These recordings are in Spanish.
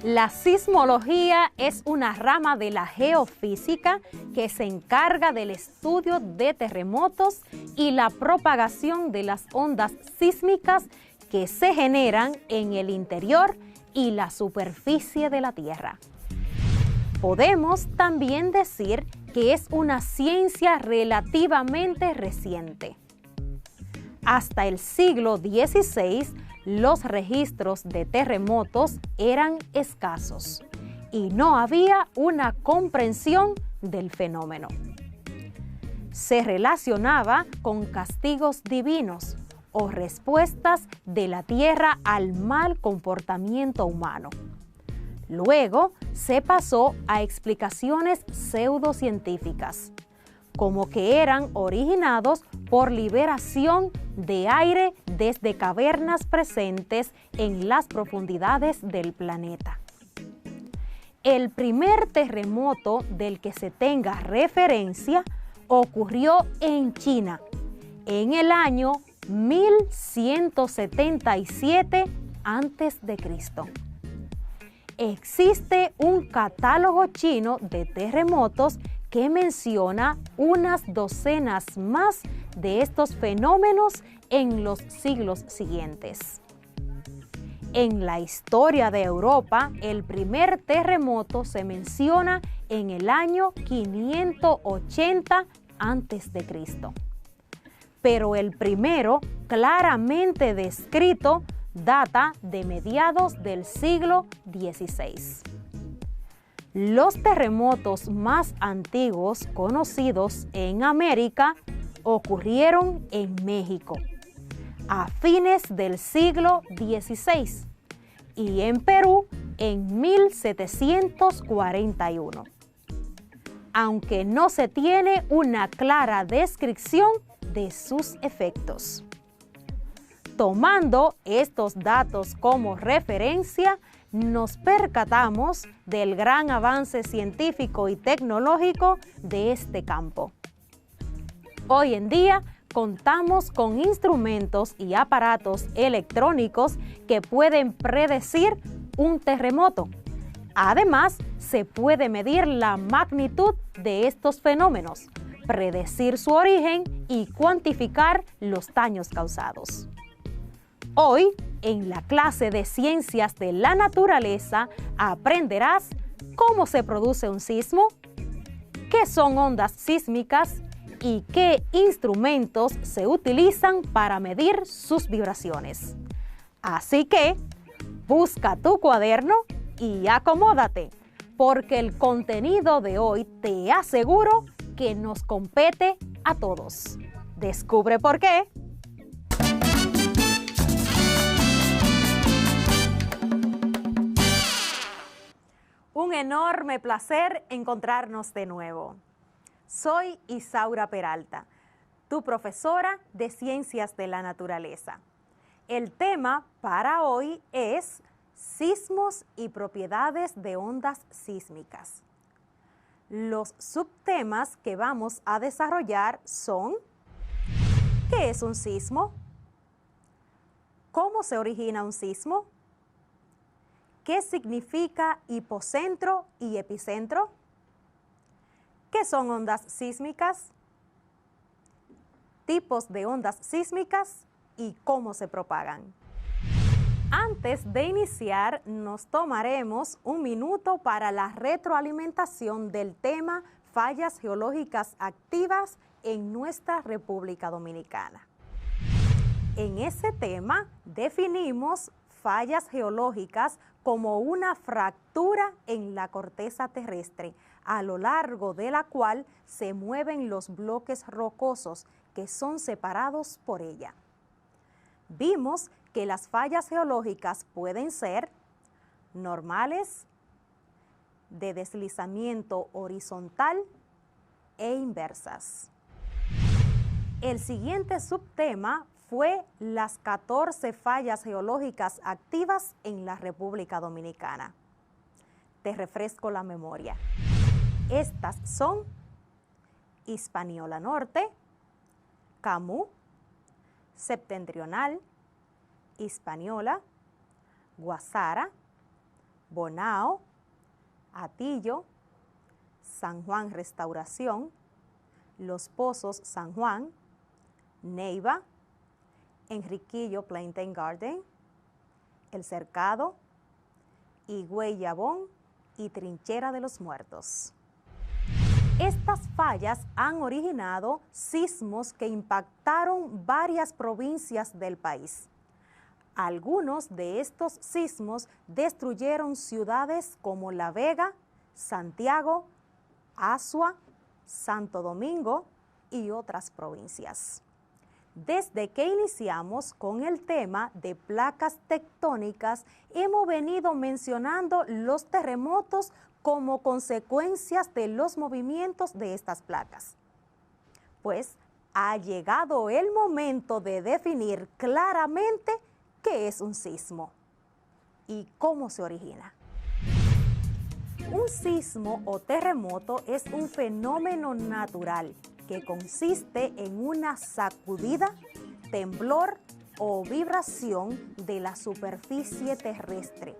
La sismología es una rama de la geofísica que se encarga del estudio de terremotos y la propagación de las ondas sísmicas que se generan en el interior y la superficie de la Tierra. Podemos también decir que es una ciencia relativamente reciente. Hasta el siglo XVI, los registros de terremotos eran escasos y no había una comprensión del fenómeno. Se relacionaba con castigos divinos o respuestas de la Tierra al mal comportamiento humano. Luego se pasó a explicaciones pseudocientíficas, como que eran originados por liberación de aire desde cavernas presentes en las profundidades del planeta. El primer terremoto del que se tenga referencia ocurrió en China en el año 1177 a.C. Existe un catálogo chino de terremotos que menciona unas docenas más de estos fenómenos en los siglos siguientes. En la historia de Europa, el primer terremoto se menciona en el año 580 a.C. Pero el primero, claramente descrito, data de mediados del siglo XVI. Los terremotos más antiguos conocidos en América ocurrieron en México a fines del siglo XVI y en Perú en 1741, aunque no se tiene una clara descripción de sus efectos. Tomando estos datos como referencia, nos percatamos del gran avance científico y tecnológico de este campo. Hoy en día contamos con instrumentos y aparatos electrónicos que pueden predecir un terremoto. Además, se puede medir la magnitud de estos fenómenos, predecir su origen y cuantificar los daños causados. Hoy, en la clase de Ciencias de la Naturaleza, aprenderás cómo se produce un sismo, qué son ondas sísmicas y qué instrumentos se utilizan para medir sus vibraciones. Así que, busca tu cuaderno y acomódate, porque el contenido de hoy te aseguro que nos compete a todos. Descubre por qué. Un enorme placer encontrarnos de nuevo. Soy Isaura Peralta, tu profesora de Ciencias de la Naturaleza. El tema para hoy es sismos y propiedades de ondas sísmicas. Los subtemas que vamos a desarrollar son: ¿qué es un sismo? ¿Cómo se origina un sismo? ¿Qué significa hipocentro y epicentro? ¿Qué son ondas sísmicas? Tipos de ondas sísmicas y cómo se propagan. Antes de iniciar, nos tomaremos un minuto para la retroalimentación del tema fallas geológicas activas en nuestra República Dominicana. En ese tema definimos fallas geológicas como una fractura en la corteza terrestre, a lo largo de la cual se mueven los bloques rocosos que son separados por ella. Vimos que las fallas geológicas pueden ser normales, de deslizamiento horizontal e inversas. El siguiente subtema fue las 14 fallas geológicas activas en la República Dominicana. Te refresco la memoria. Estas son Hispaniola Norte, Camus, Septentrional, Hispaniola, Guasara, Bonao, Atillo, San Juan Restauración, Los Pozos San Juan, Neiva, Enriquillo Plantain Garden, El Cercado, Higüey Yabón y Trinchera de los Muertos. Estas fallas han originado sismos que impactaron varias provincias del país. Algunos de estos sismos destruyeron ciudades como La Vega, Santiago, Azua, Santo Domingo y otras provincias. Desde que iniciamos con el tema de placas tectónicas, hemos venido mencionando los terremotos como consecuencias de los movimientos de estas placas. Pues ha llegado el momento de definir claramente qué es un sismo y cómo se origina. Un sismo o terremoto es un fenómeno natural que consiste en una sacudida, temblor o vibración de la superficie terrestre,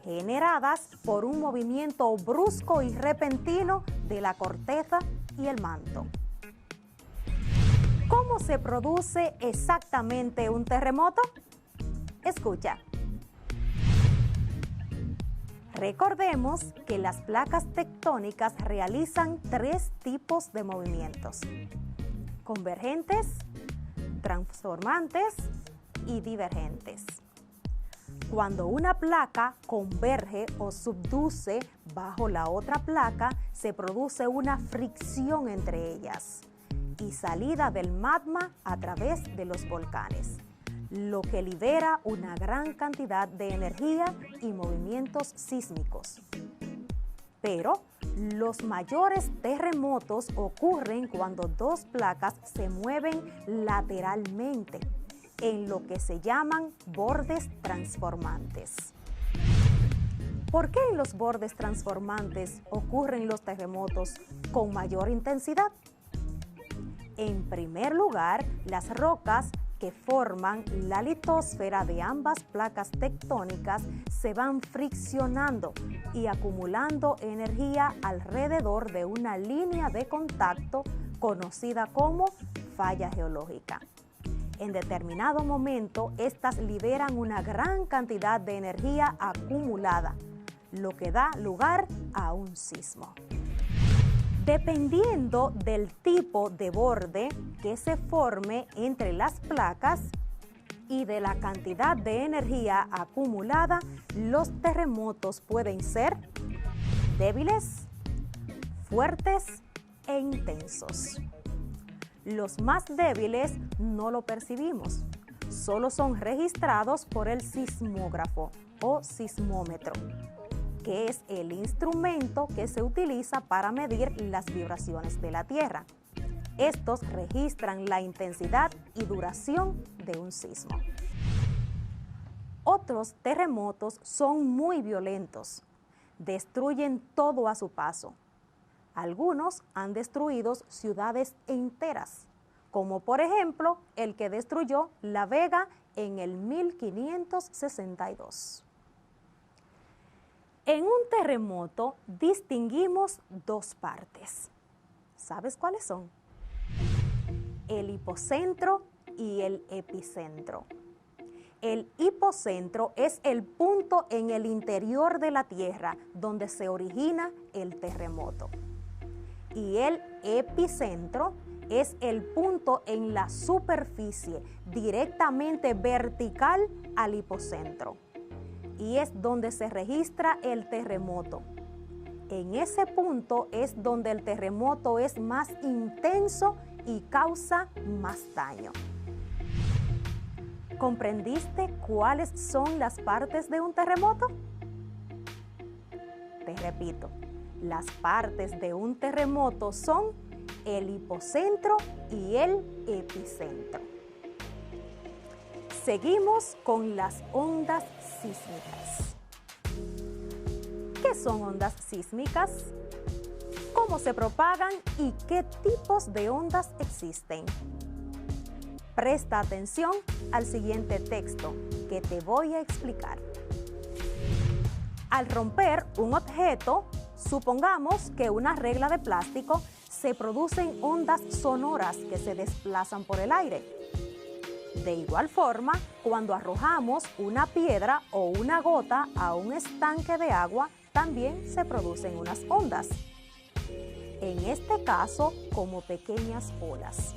generadas por un movimiento brusco y repentino de la corteza y el manto. ¿Cómo se produce exactamente un terremoto? Escucha. Recordemos que las placas tectónicas realizan tres tipos de movimientos: convergentes, transformantes y divergentes. Cuando una placa converge o subduce bajo la otra placa, se produce una fricción entre ellas y salida del magma a través de los volcanes, lo que libera una gran cantidad de energía y movimientos sísmicos. Pero los mayores terremotos ocurren cuando dos placas se mueven lateralmente, en lo que se llaman bordes transformantes. ¿Por qué en los bordes transformantes ocurren los terremotos con mayor intensidad? En primer lugar, las rocas que forman la litosfera de ambas placas tectónicas se van friccionando y acumulando energía alrededor de una línea de contacto conocida como falla geológica. En determinado momento, estas liberan una gran cantidad de energía acumulada, lo que da lugar a un sismo. Dependiendo del tipo de borde que se forme entre las placas y de la cantidad de energía acumulada, los terremotos pueden ser débiles, fuertes e intensos. Los más débiles no lo percibimos, solo son registrados por el sismógrafo o sismómetro, que es el instrumento que se utiliza para medir las vibraciones de la Tierra. Estos registran la intensidad y duración de un sismo. Otros terremotos son muy violentos, destruyen todo a su paso. Algunos han destruido ciudades enteras, como por ejemplo el que destruyó La Vega en el 1562. En un terremoto distinguimos dos partes. ¿Sabes cuáles son? El hipocentro y el epicentro. El hipocentro es el punto en el interior de la Tierra donde se origina el terremoto. Y el epicentro es el punto en la superficie directamente vertical al hipocentro. Y es donde se registra el terremoto. En ese punto es donde el terremoto es más intenso y causa más daño. ¿Comprendiste cuáles son las partes de un terremoto? Te repito. Las partes de un terremoto son el hipocentro y el epicentro. Seguimos con las ondas sísmicas. ¿Qué son ondas sísmicas? ¿Cómo se propagan y qué tipos de ondas existen? Presta atención al siguiente texto que te voy a explicar. Al romper un objeto, supongamos que una regla de plástico, se producen ondas sonoras que se desplazan por el aire. De igual forma, cuando arrojamos una piedra o una gota a un estanque de agua, también se producen unas ondas. En este caso, como pequeñas olas,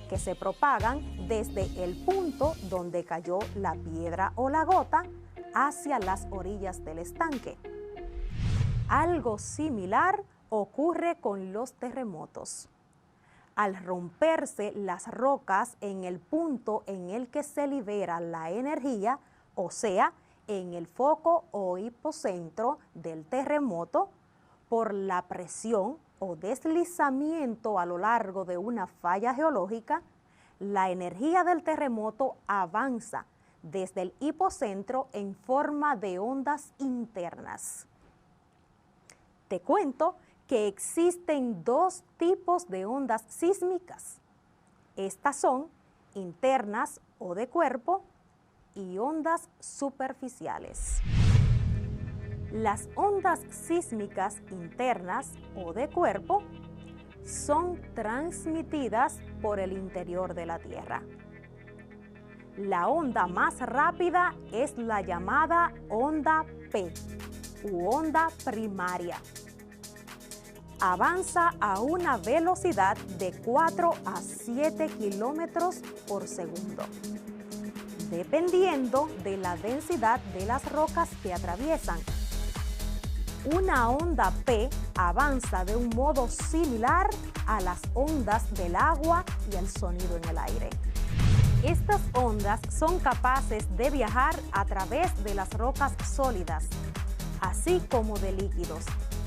que se propagan desde el punto donde cayó la piedra o la gota hacia las orillas del estanque. Algo similar ocurre con los terremotos. Al romperse las rocas en el punto en el que se libera la energía, o sea, en el foco o hipocentro del terremoto, por la presión o deslizamiento a lo largo de una falla geológica, la energía del terremoto avanza desde el hipocentro en forma de ondas internas. Te cuento que existen dos tipos de ondas sísmicas. Estas son internas o de cuerpo y ondas superficiales. Las ondas sísmicas internas o de cuerpo son transmitidas por el interior de la Tierra. La onda más rápida es la llamada onda P u onda primaria. Avanza a una velocidad de 4 a 7 kilómetros por segundo, dependiendo de la densidad de las rocas que atraviesan. Una onda P avanza de un modo similar a las ondas del agua y el sonido en el aire. Estas ondas son capaces de viajar a través de las rocas sólidas, así como de líquidos,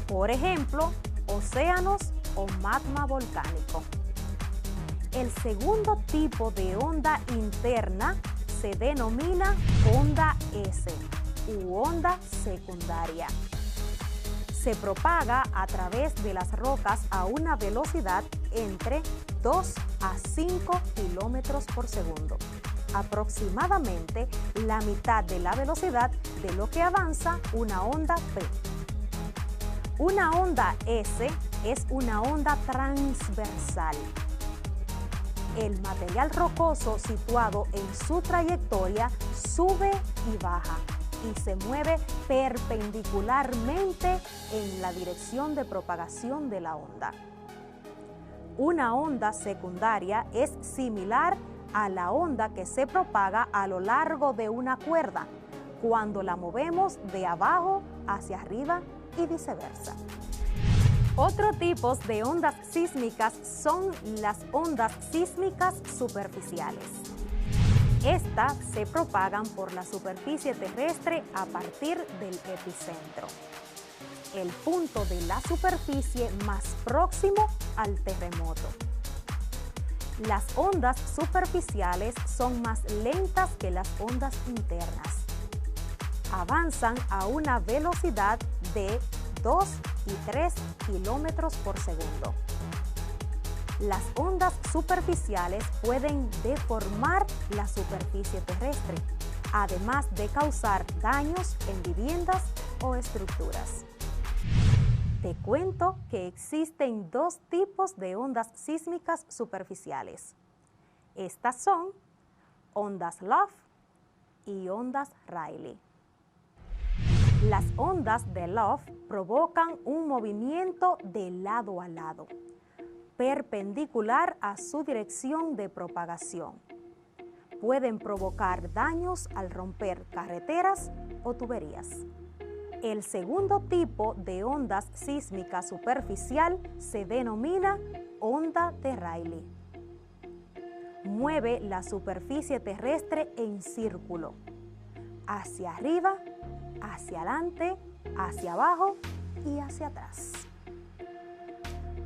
por ejemplo, océanos o magma volcánico. El segundo tipo de onda interna se denomina onda S u onda secundaria. Se propaga a través de las rocas a una velocidad entre 2 a 5 kilómetros por segundo, aproximadamente la mitad de la velocidad de lo que avanza una onda P. Una onda S es una onda transversal. El material rocoso situado en su trayectoria sube y baja y se mueve perpendicularmente en la dirección de propagación de la onda. Una onda secundaria es similar a la onda que se propaga a lo largo de una cuerda cuando la movemos de abajo hacia arriba y viceversa. Otros tipos de ondas sísmicas son las ondas sísmicas superficiales. Estas se propagan por la superficie terrestre a partir del epicentro, el punto de la superficie más próximo al terremoto. Las ondas superficiales son más lentas que las ondas internas. Avanzan a una velocidad de 2 y 3 kilómetros por segundo. Las ondas superficiales pueden deformar la superficie terrestre, además de causar daños en viviendas o estructuras. Te cuento que existen dos tipos de ondas sísmicas superficiales. Estas son ondas Love y ondas Rayleigh. Las ondas de Love provocan un movimiento de lado a lado, perpendicular a su dirección de propagación. Pueden provocar daños al romper carreteras o tuberías. El segundo tipo de ondas sísmicas superficial se denomina onda de Rayleigh. Mueve la superficie terrestre en círculo, hacia arriba, hacia adelante, hacia abajo y hacia atrás.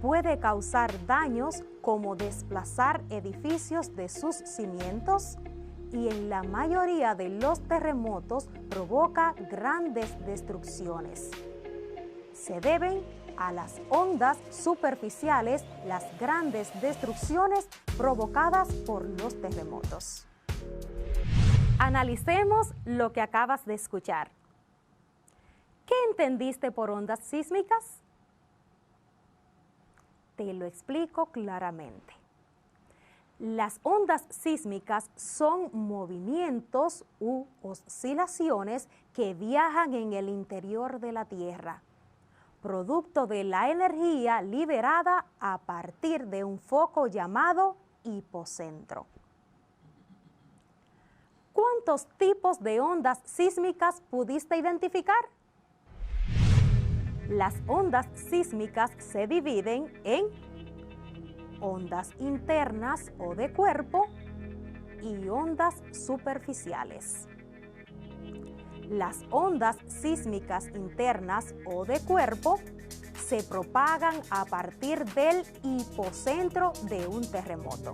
Puede causar daños como desplazar edificios de sus cimientos y en la mayoría de los terremotos provoca grandes destrucciones. Se deben a las ondas superficiales las grandes destrucciones provocadas por los terremotos. Analicemos lo que acabas de escuchar. ¿Qué entendiste por ondas sísmicas? Te lo explico claramente. Las ondas sísmicas son movimientos u oscilaciones que viajan en el interior de la Tierra, producto de la energía liberada a partir de un foco llamado hipocentro. ¿Cuántos tipos de ondas sísmicas pudiste identificar? Las ondas sísmicas se dividen en ondas internas o de cuerpo y ondas superficiales. Las ondas sísmicas internas o de cuerpo se propagan a partir del hipocentro de un terremoto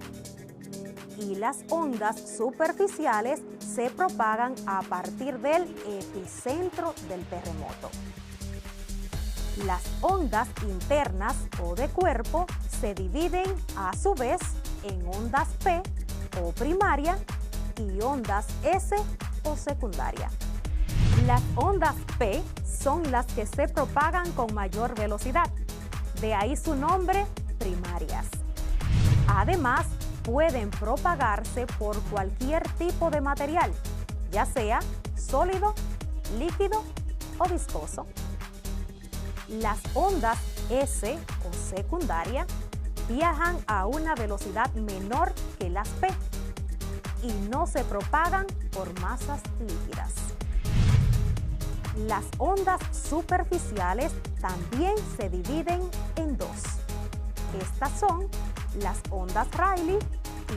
y las ondas superficiales se propagan a partir del epicentro del terremoto. Las ondas internas o de cuerpo se dividen a su vez en ondas P o primaria y ondas S o secundaria. Las ondas P son las que se propagan con mayor velocidad, de ahí su nombre, primarias. Además, pueden propagarse por cualquier tipo de material, ya sea sólido, líquido o viscoso. Las ondas S o secundaria viajan a una velocidad menor que las P y no se propagan por masas líquidas. Las ondas superficiales también se dividen en dos. Estas son las ondas Rayleigh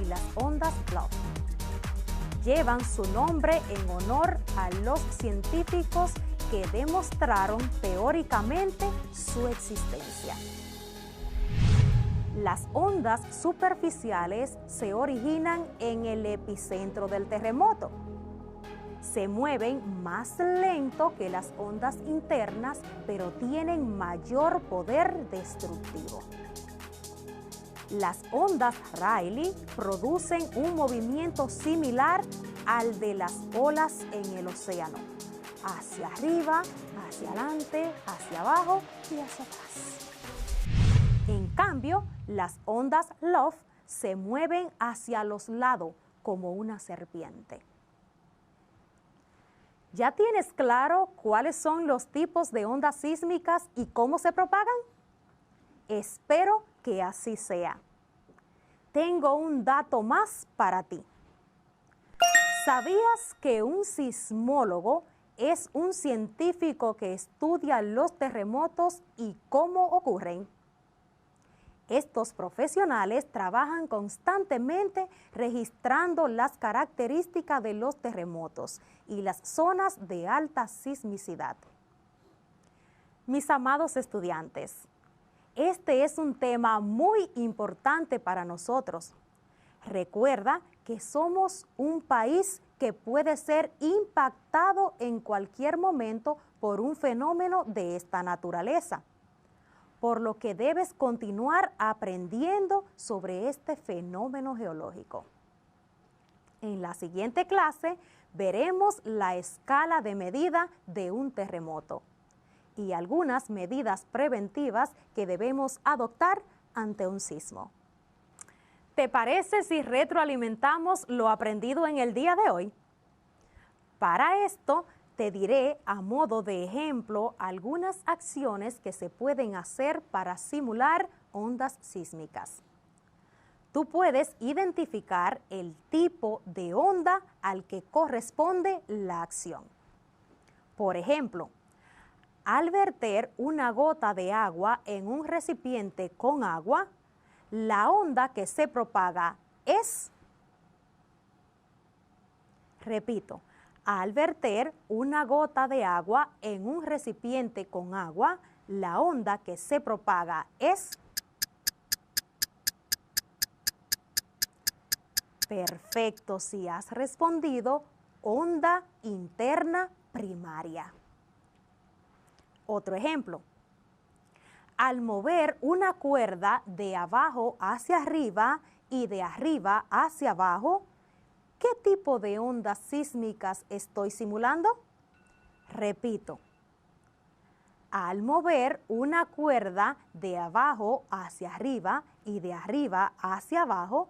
y las ondas Bluff. Llevan su nombre en honor a los científicos que demostraron teóricamente su existencia. Las ondas superficiales se originan en el epicentro del terremoto. Se mueven más lento que las ondas internas, pero tienen mayor poder destructivo. Las ondas Rayleigh producen un movimiento similar al de las olas en el océano, hacia arriba, hacia adelante, hacia abajo y hacia atrás. En cambio, las ondas Bluff se mueven hacia los lados como una serpiente. ¿Ya tienes claro cuáles son los tipos de ondas sísmicas y cómo se propagan? Espero que así sea. Tengo un dato más para ti. ¿Sabías que un sismólogo es un científico que estudia los terremotos y cómo ocurren? Estos profesionales trabajan constantemente registrando las características de los terremotos y las zonas de alta sismicidad. Mis amados estudiantes, este es un tema muy importante para nosotros. Recuerda que somos un país que puede ser impactado en cualquier momento por un fenómeno de esta naturaleza, por lo que debes continuar aprendiendo sobre este fenómeno geológico. En la siguiente clase veremos la escala de medida de un terremoto y algunas medidas preventivas que debemos adoptar ante un sismo. ¿Te parece si retroalimentamos lo aprendido en el día de hoy? Para esto, te diré a modo de ejemplo algunas acciones que se pueden hacer para simular ondas sísmicas. Tú puedes identificar el tipo de onda al que corresponde la acción. Por ejemplo, al verter una gota de agua en un recipiente con agua, la onda que se propaga es... Repito, al verter una gota de agua en un recipiente con agua, la onda que se propaga es... Perfecto, si has respondido, onda interna primaria. Otro ejemplo. Al mover una cuerda de abajo hacia arriba y de arriba hacia abajo, ¿qué tipo de ondas sísmicas estoy simulando? Repito, Al mover una cuerda de abajo hacia arriba y de arriba hacia abajo,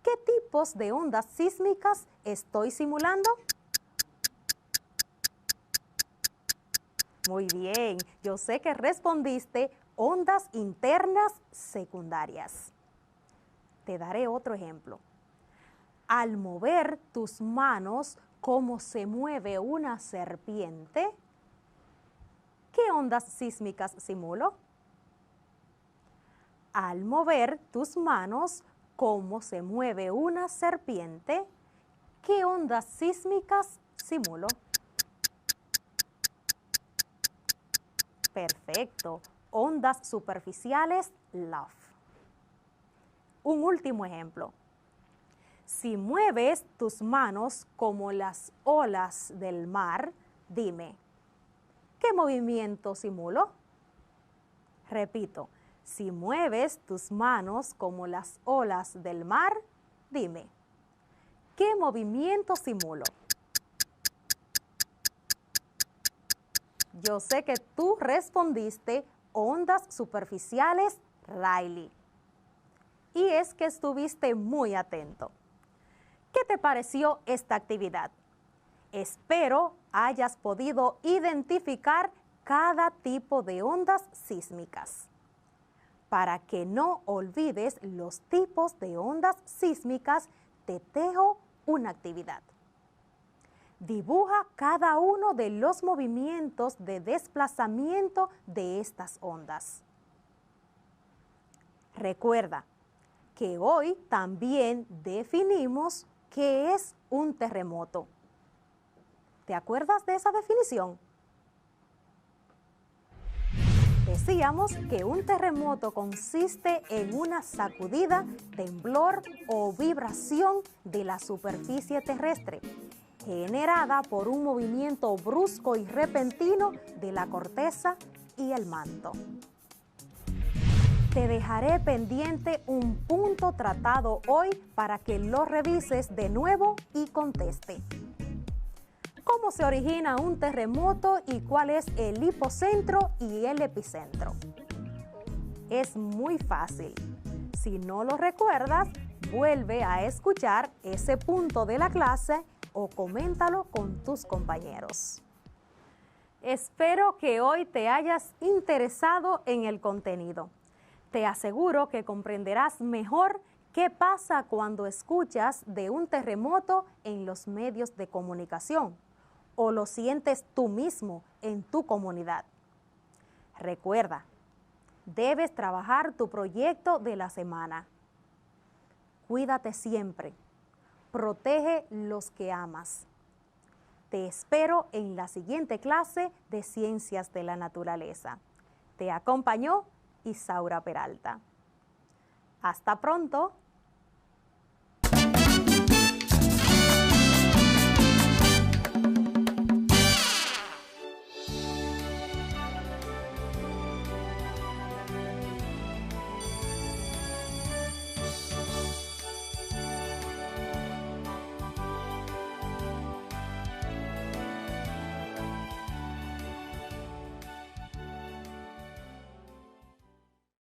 ¿qué tipos de ondas sísmicas estoy simulando? Muy bien, yo sé que respondiste ondas internas secundarias. Te daré otro ejemplo. Al mover tus manos como se mueve una serpiente, ¿qué ondas sísmicas simulo? Al mover tus manos como se mueve una serpiente, ¿qué ondas sísmicas simulo? Perfecto, ondas superficiales LOFT. Un último ejemplo. Si mueves tus manos como las olas del mar, dime, ¿qué movimiento simulo? Repito, si mueves tus manos como las olas del mar, dime, ¿qué movimiento simulo? Yo sé que tú respondiste ondas superficiales Rayleigh. Y es que estuviste muy atento. ¿Qué te pareció esta actividad? Espero hayas podido identificar cada tipo de ondas sísmicas. Para que no olvides los tipos de ondas sísmicas, te dejo una actividad. Dibuja cada uno de los movimientos de desplazamiento de estas ondas. Recuerda que hoy también definimos qué es un terremoto. ¿Te acuerdas de esa definición? Decíamos que un terremoto consiste en una sacudida, temblor o vibración de la superficie terrestre, generada por un movimiento brusco y repentino de la corteza y el manto. Te dejaré pendiente un punto tratado hoy para que lo revises de nuevo y conteste. ¿Cómo se origina un terremoto y cuál es el hipocentro y el epicentro? Es muy fácil. Si no lo recuerdas, vuelve a escuchar ese punto de la clase o coméntalo con tus compañeros. Espero que hoy te hayas interesado en el contenido. Te aseguro que comprenderás mejor qué pasa cuando escuchas de un terremoto en los medios de comunicación o lo sientes tú mismo en tu comunidad. Recuerda, debes trabajar tu proyecto de la semana. Cuídate siempre. Protege los que amas. Te espero en la siguiente clase de Ciencias de la Naturaleza. Te acompañó Isaura Peralta. Hasta pronto.